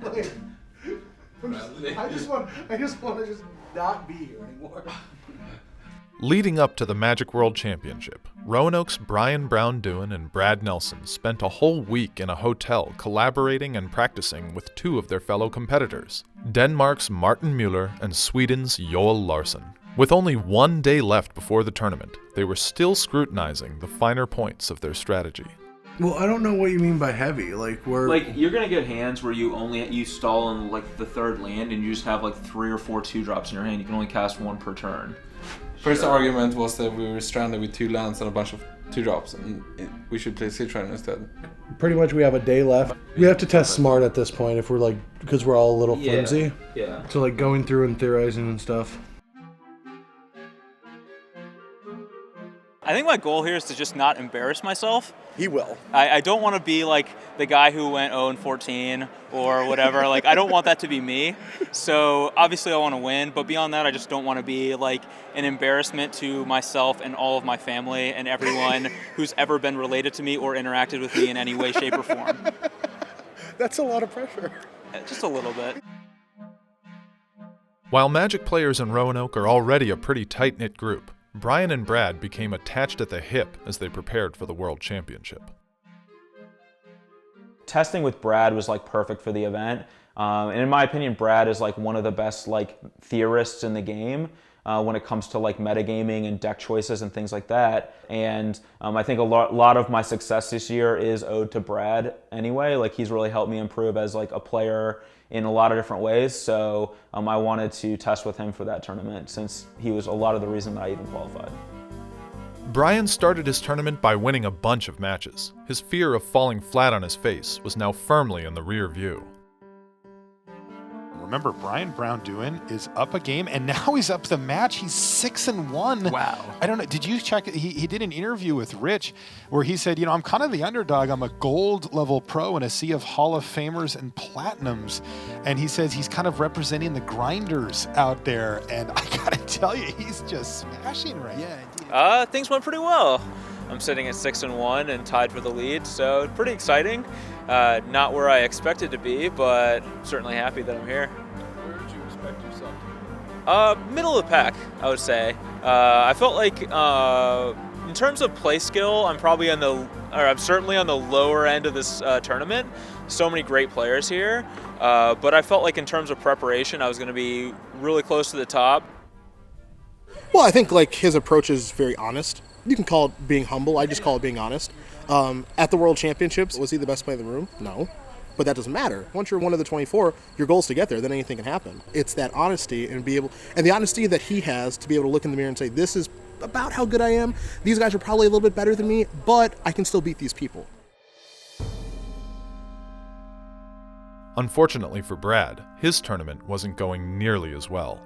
Like, I just want to just not be here anymore. Leading up to the Magic World Championship, Roanoke's Braun-Duin and Brad Nelson spent a whole week in a hotel collaborating and practicing with two of their fellow competitors, Denmark's Martin Müller and Sweden's Joel Larsson. With only 1 day left before the tournament, they were still scrutinizing the finer points of their strategy. Well, I don't know what you mean by heavy. Like you're gonna get hands where you stall in like the third land and you just have like 3 or 4 2-drops in your hand. You can only cast 1 per turn. First argument was that we were stranded with 2 lands and a bunch of 2-drops, and we should play Citron instead. Pretty much, we have a day left. We have to test smart at this point if we're like, because we're all a little flimsy. Yeah. So like going through and theorizing and stuff. I think my goal here is to just not embarrass myself. He will. I don't want to be like the guy who went 0-14 or whatever. Like, I don't want that to be me. So obviously I want to win, but beyond that, I just don't want to be like an embarrassment to myself and all of my family and everyone who's ever been related to me or interacted with me in any way, shape, or form. That's a lot of pressure. Just a little bit. While Magic players in Roanoke are already a pretty tight-knit group, Brian and Brad became attached at the hip as they prepared for the World Championship. Testing with Brad was like perfect for the event, and in my opinion, Brad is like one of the best like theorists in the game when it comes to like metagaming and deck choices and things like that. And I think a lot of my success this year is owed to Brad anyway. Like, he's really helped me improve as like a player in a lot of different ways. So I wanted to test with him for that tournament since he was a lot of the reason that I even qualified. Brian started his tournament by winning a bunch of matches. His fear of falling flat on his face was now firmly in the rear view. Remember, Braun-Duin is up a game, and now he's up the match. He's 6-1. Wow. I don't know. Did you check? He did an interview with Rich where he said, I'm kind of the underdog. I'm a gold level pro in a sea of Hall of Famers and Platinums. And he says he's kind of representing the grinders out there. And I got to tell you, he's just smashing right now. Things went pretty well. I'm sitting at 6-1 and tied for the lead, so pretty exciting. Not where I expected to be, but certainly happy that I'm here. Where did you expect yourself to be? Middle of the pack, I would say. I felt like in terms of play skill, I'm certainly on the lower end of this tournament. So many great players here, but I felt like in terms of preparation, I was going to be really close to the top. Well, I think like his approach is very honest. You can call it being humble. I just call it being honest. At the World Championships, was he the best player in the room? No. But that doesn't matter. Once you're one of the 24, your goal is to get there. Then anything can happen. It's that honesty and the honesty that he has to be able to look in the mirror and say, this is about how good I am. These guys are probably a little bit better than me, but I can still beat these people. Unfortunately for Brad, his tournament wasn't going nearly as well.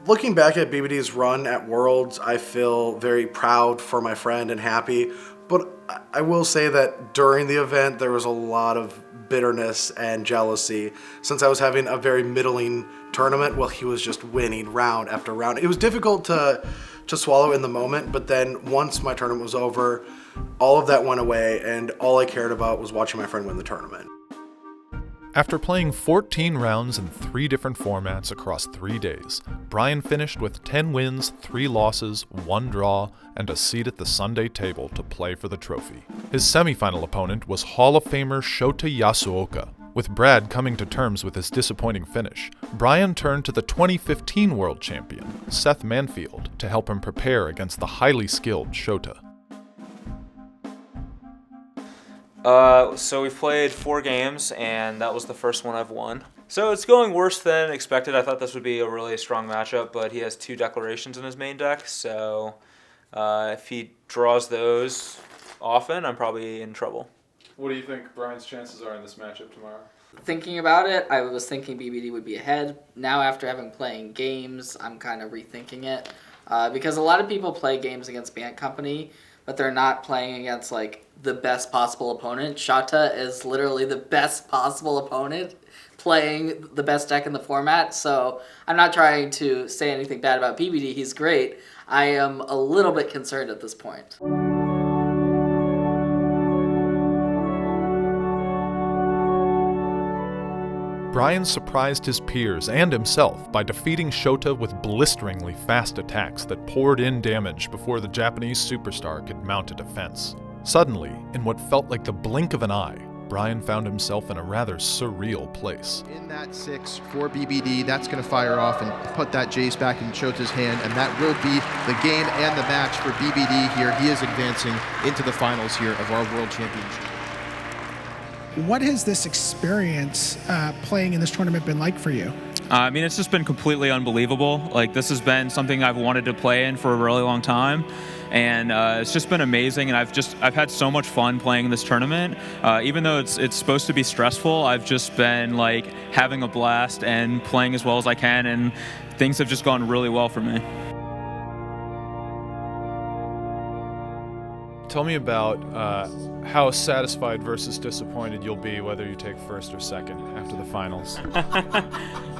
Looking back at BBD's run at Worlds, I feel very proud for my friend and happy, but I will say that during the event there was a lot of bitterness and jealousy since I was having a very middling tournament while he was just winning round after round. It was difficult to swallow in the moment, but then once my tournament was over, all of that went away and all I cared about was watching my friend win the tournament. After playing 14 rounds in 3 different formats across 3 days, Brian finished with 10 wins, 3 losses, 1 draw, and a seat at the Sunday table to play for the trophy. His semifinal opponent was Hall of Famer Shota Yasuoka. With Brad coming to terms with his disappointing finish, Brian turned to the 2015 world champion, Seth Manfield, to help him prepare against the highly skilled Shota. So we've played 4 games, and that was the first one I've won. So it's going worse than expected. I thought this would be a really strong matchup, but he has 2 declarations in his main deck, so if he draws those often, I'm probably in trouble. What do you think Brian's chances are in this matchup tomorrow? Thinking about it, I was thinking BBD would be ahead. Now, after having playing games, I'm kind of rethinking it. Because a lot of people play games against Bant Company, but they're not playing against, like, the best possible opponent. Shota is literally the best possible opponent playing the best deck in the format, so I'm not trying to say anything bad about BBD. He's great. I am a little bit concerned at this point. Brian surprised his peers and himself by defeating Shota with blisteringly fast attacks that poured in damage before the Japanese superstar could mount a defense. Suddenly, in what felt like the blink of an eye, Brian found himself in a rather surreal place. In that 6 for BBD, that's going to fire off and put that Jace back in Shota's hand, and that will be the game and the match for BBD here. He is advancing into the finals here of our World Championship. What has this experience playing in this tournament been like for you? I mean, it's just been completely unbelievable. Like, this has been something I've wanted to play in for a really long time. And it's just been amazing, and I've had so much fun playing in this tournament. Even though it's supposed to be stressful, I've just been like having a blast and playing as well as I can, and things have just gone really well for me. Tell me about how satisfied versus disappointed you'll be whether you take first or second after the finals.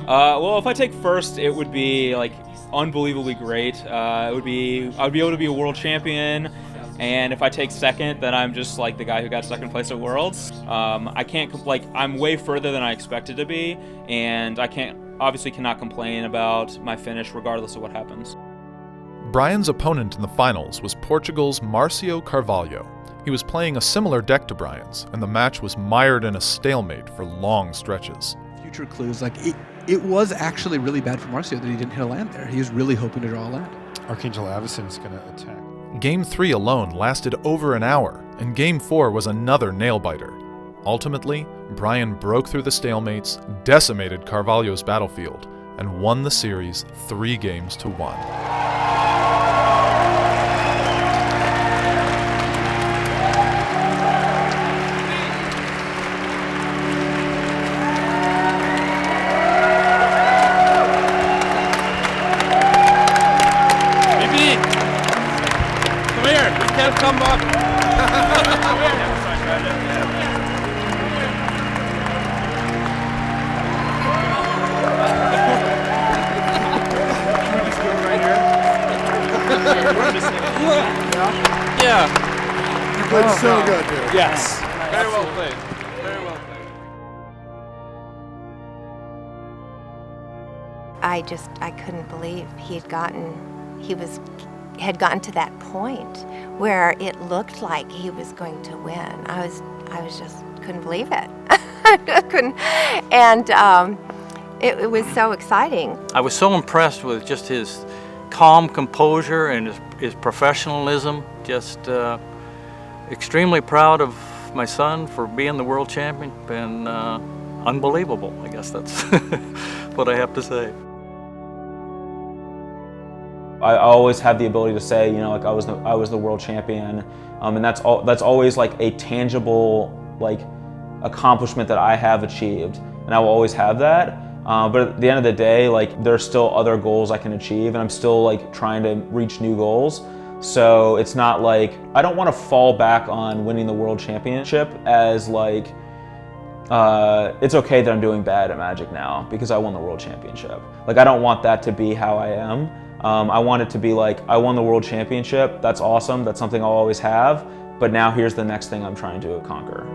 Well, if I take first, it would be like unbelievably great. I'd be able to be a world champion, and if I take second, then I'm just like the guy who got second place at Worlds. I can't I'm way further than I expected to be, and I obviously cannot complain about my finish regardless of what happens. Brian's opponent in the finals was Portugal's Marcio Carvalho. He was playing a similar deck to Brian's, and the match was mired in a stalemate for long stretches. Future clues, like it was actually really bad for Marcio that he didn't hit a land there. He was really hoping to draw a land. Archangel Avacyn's going to attack. Game 3 alone lasted over an hour, and Game 4 was another nail-biter. Ultimately, Brian broke through the stalemates, decimated Carvalho's battlefield, and won the series 3 games to 1. Come up. Yeah. You played so good, dude. Yes. Very well played. Very well played. I couldn't believe he had gotten to that point where it looked like he was going to win. I was just couldn't believe it. I couldn't, and it was so exciting. I was so impressed with just his calm composure and his professionalism. Just extremely proud of my son for being the world champion, and unbelievable. I guess that's what I have to say. I always have the ability to say, like I was the world champion, and that's always like a tangible like accomplishment that I have achieved, and I will always have that. But at the end of the day, like there's still other goals I can achieve, and I'm still like trying to reach new goals. So it's not like I don't want to fall back on winning the world championship as like it's okay that I'm doing bad at Magic now because I won the world championship. Like I don't want that to be how I am. I want it to be like, I won the world championship, that's awesome, that's something I'll always have, but now here's the next thing I'm trying to conquer.